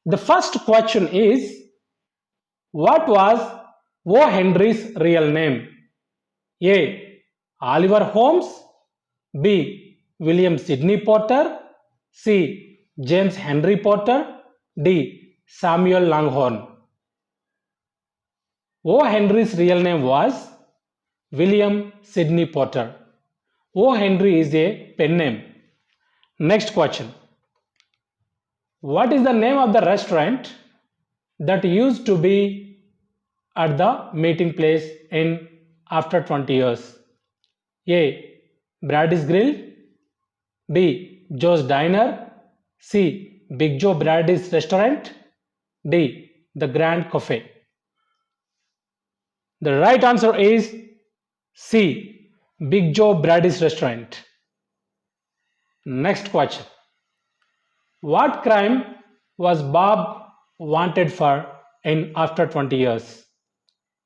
The first question is, what was O. Henry's real name? A. Oliver Holmes. B. William Sidney Potter. C. James Henry Potter. D. Samuel Langhorne. O. Henry's real name was William Sidney Potter. O. Henry is a pen name. Next question. What is the name of the restaurant that used to be at the meeting place in after 20 years? A. Brady's Grill. B. Joe's Diner. C. Big Joe Brady's Restaurant. D. The Grand Cafe. The right answer is C. Big Joe Brady's Restaurant. Next question. What crime was Bob wanted for in after 20 years?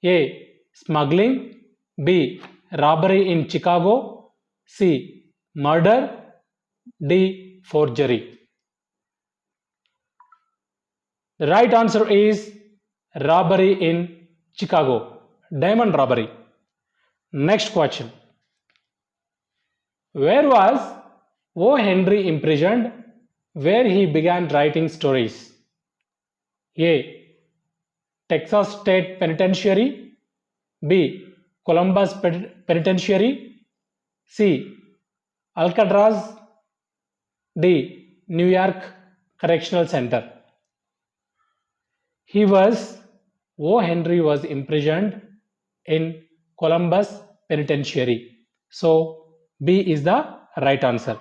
A. Smuggling. B. Robbery in Chicago. C. Murder. D. Forgery. The right answer is robbery in Chicago. Diamond robbery. Next question. Where was O. Henry imprisoned where he began writing stories? A. Texas State Penitentiary. B. Columbus Penitentiary. C. Alcatraz. D. New York Correctional Center. O. Henry was imprisoned in Columbus Penitentiary. So B is the right answer.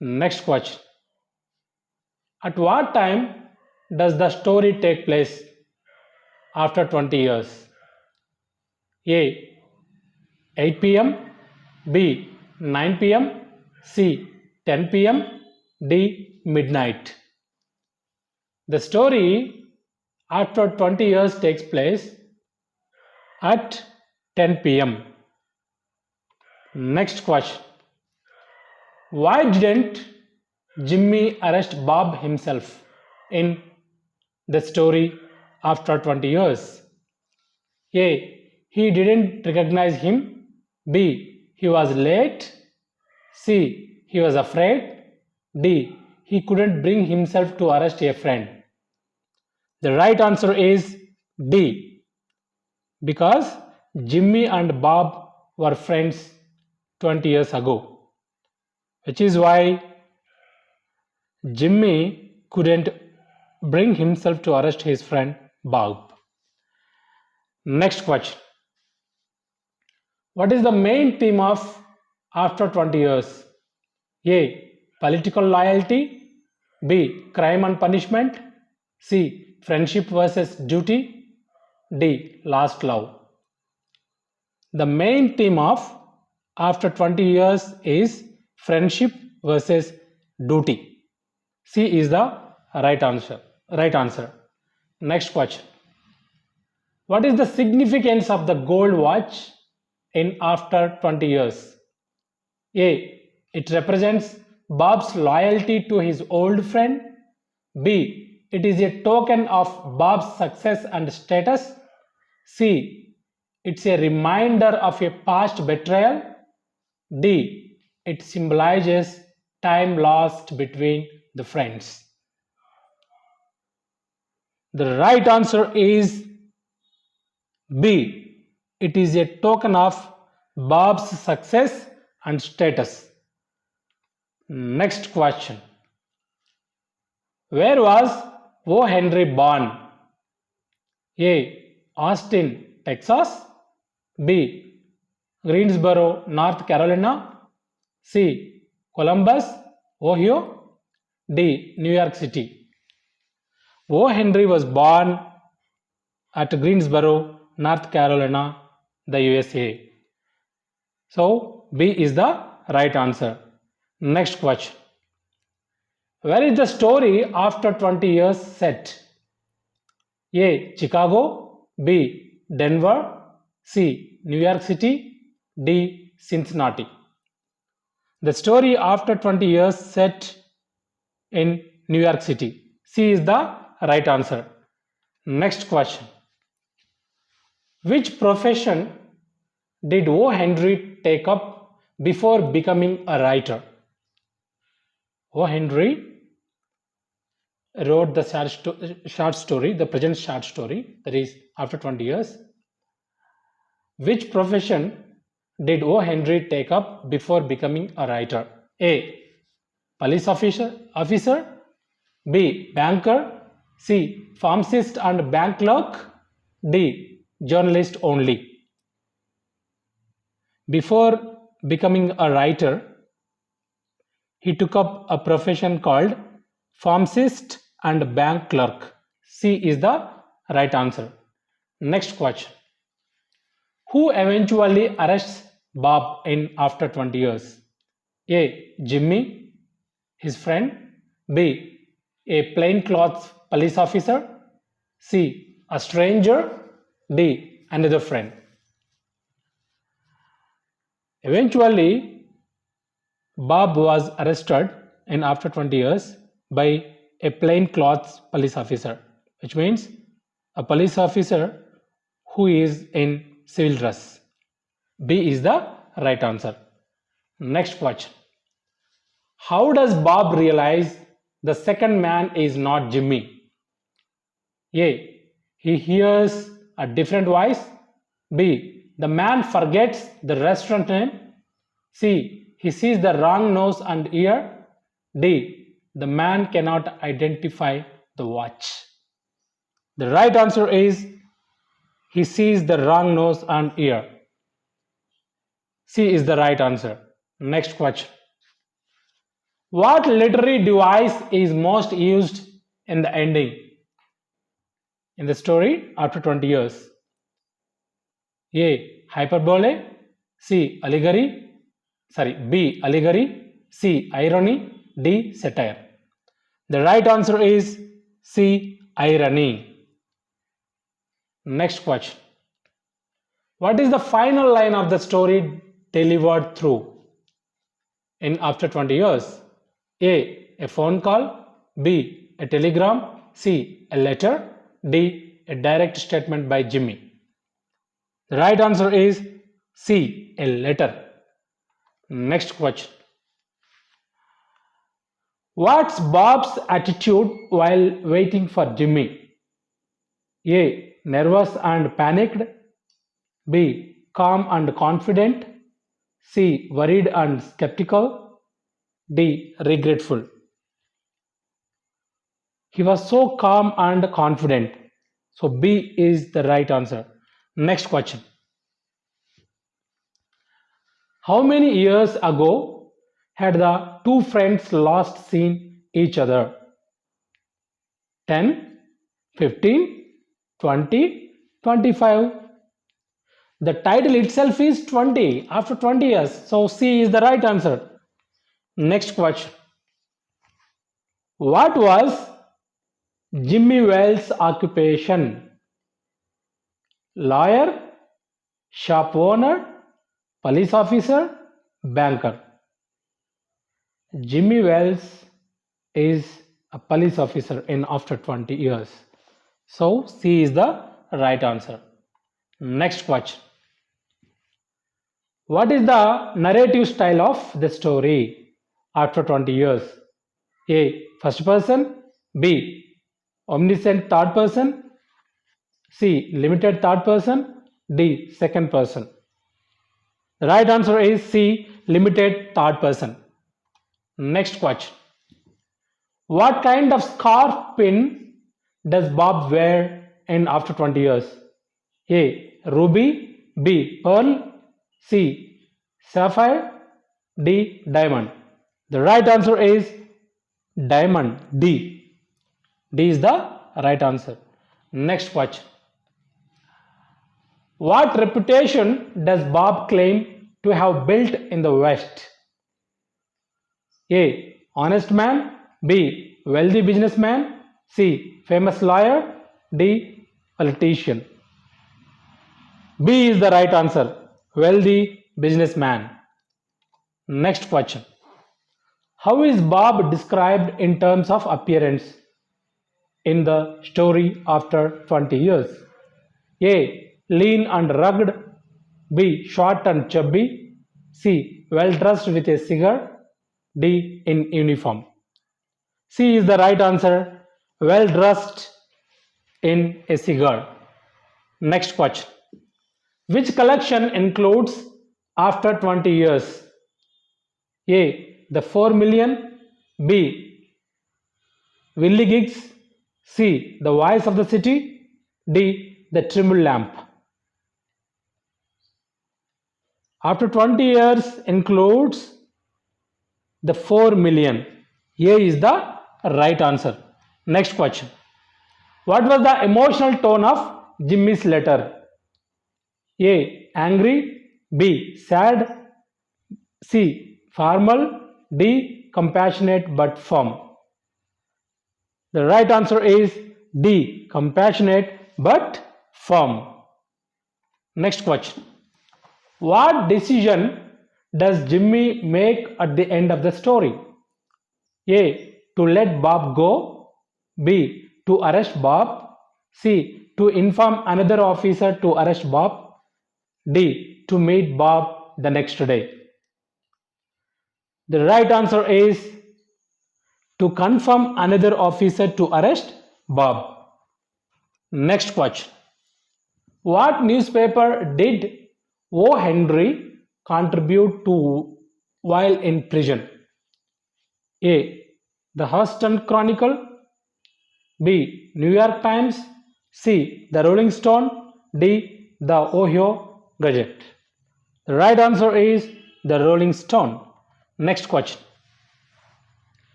Next question. At what time does the story take place after 20 years? A. 8 p.m. B. 9 p.m. C. 10 p.m. D. midnight. The story after 20 years takes place at 10 p.m. Next question. Why didn't Jimmy arrest Bob himself in the story after 20 years? A. He didn't recognize him. B. He was late. C. He was afraid. D. He couldn't bring himself to arrest a friend. The right answer is D. Because Jimmy and Bob were friends 20 years ago, which is why Jimmy couldn't bring himself to arrest his friend Bob. Next question. What is the main theme of after 20 years? A. Political loyalty. B. Crime and punishment. C. Friendship versus duty. D. Lost love. The main theme of after 20 years is friendship versus duty. C is the right answer. Next question. What is the significance of the gold watch in after 20 years? A. It represents Bob's loyalty to his old friend. B. It is a token of Bob's success and status. C. It's a reminder of a past betrayal. D. It symbolizes time lost between the friends. The right answer is B. It is a token of Bob's success and status. Next question. Where was O. Henry born? A. Austin, Texas. B. Greensboro, North Carolina. C. Columbus, Ohio. D. New York City. O. Henry was born at Greensboro, North Carolina, the USA. So B is the right answer. Next question. Where is the story after 20 years set? A. Chicago. B. Denver. C. New York City. D. Cincinnati. The story after 20 years set in New York City. C is the right answer. Next question. Which profession did O. Henry take up before becoming a writer? O. Henry wrote the short story, the present short story, that is after 20 years. Which profession did O. Henry take up before becoming a writer? A. Police officer, B. Banker, C. Pharmacist and bank clerk, D. Journalist only. Before becoming a writer, he took up a profession called pharmacist and bank clerk. C is the right answer. Next question. Who eventually arrests Bob in after 20 years? A. Jimmy, his friend. B. A plainclothes police officer. C. A stranger. D. Another friend. Eventually, Bob was arrested in after 20 years by a plainclothes police officer, which means a police officer who is in civil dress. B is the right answer. Next question. How does Bob realize the second man is not Jimmy? A. He hears a different voice. B. The man forgets the restaurant name. C. He sees the wrong nose and ear. D. The man cannot identify the watch. The right answer is he sees the wrong nose and ear. C is the right answer. Next question. What literary device is most used in the ending in the story after 20 years? A. Hyperbole. B. Allegory. C. Irony. D. Satire. The right answer is C. Irony. Next question. What is the final line of the story delivered through in after 20 years? A phone call. B. A telegram. C. A letter. D. A direct statement by Jimmy. The right answer is C. A letter. Next question. What's Bob's attitude while waiting for Jimmy? A. Nervous and panicked. B. Calm and confident. C. Worried and skeptical. D. Regretful. He was so calm and confident. So B is the right answer. Next question. How many years ago had the two friends last seen each other? 10, 15, 20, 25. The title itself is 20, after 20 years. So C is the right answer. Next question. What was Jimmy Wells' occupation? Lawyer, shop owner, police officer, banker. Jimmy Wells is a police officer in after 20 years. So C is the right answer. Next question. What is the narrative style of the story after 20 years? A. First person. B. Omniscient third person. C. Limited third person. D. Second person. The right answer is C. Limited third person. Next question. What kind of scarf pin does Bob wear in after 20 years? A. Ruby. B. Pearl. C. Sapphire. D. Diamond. The right answer is diamond. D. D is the right answer. Next question. What reputation does Bob claim to have built in the West? A. Honest man. B. Wealthy businessman. C. Famous lawyer. D. Politician. B is the right answer. Wealthy businessman. Next question. How is Bob described in terms of appearance? in the story after 20 years? A. Lean and rugged. B. Short and chubby. C. Well dressed with a cigar. D. In uniform. C is the right answer. Well dressed in a cigar. Next question. Which collection includes after 20 years? A. The 4 million. B. Willie Gigs. C. The Voice of the City. D. The Trimble Lamp. After 20 years includes the 4 million. A is the right answer. Next question. What was the emotional tone of Jimmy's letter? A. Angry. B. Sad. C. Formal. D. Compassionate but firm. The right answer is D. Compassionate but firm. Next question. What decision does Jimmy make at the end of the story? A. To let Bob go. B. To arrest Bob. C. To inform another officer to arrest Bob. D. To meet Bob the next day. The right answer is to confirm another officer to arrest Bob. Next question. What newspaper did O. Henry contribute to while in prison? A. The Houston Chronicle. B. New York Times. C. The Rolling Stone. D. The Ohio Gazette. The right answer is the Rolling Stone. Next question.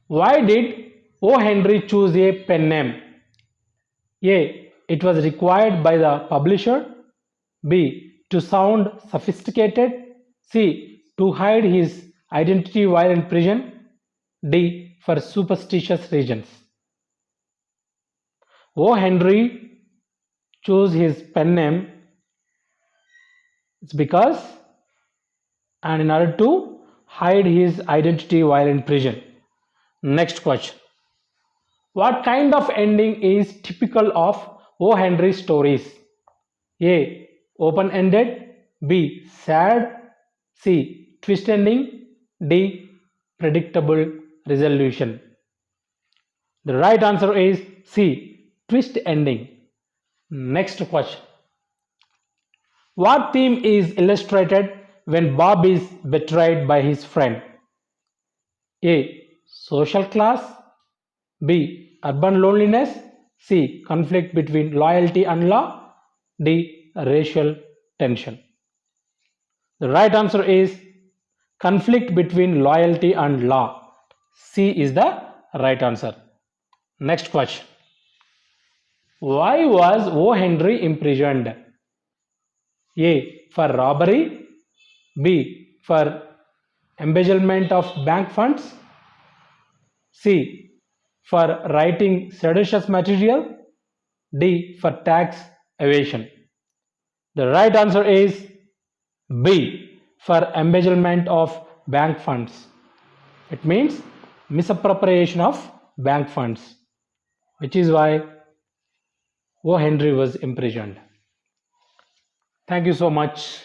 Why did O. Henry choose a pen name? A. It was required by the publisher. B. To sound sophisticated. C. To hide his identity while in prison. D. For superstitious reasons. O. Henry chose his pen name because and in order to hide his identity while in prison. Next question. What kind of ending is typical of O. Henry stories? A. Open-ended. B. Sad. C. Twist ending. D. Predictable resolution. The right answer is C. Twist ending. Next question. What theme is illustrated when Bob is betrayed by his friend? A. Social class. B. Urban loneliness. C. Conflict between loyalty and law. D. Racial tension. The right answer is conflict between loyalty and law. C is the right answer. Next question. Why was O. Henry imprisoned? A. For robbery. B. For embezzlement of bank funds. C. For writing seditious material. D. For tax evasion. The right answer is B. For embezzlement of bank funds. It means misappropriation of bank funds, which is why O. Henry was imprisoned. Thank you so much.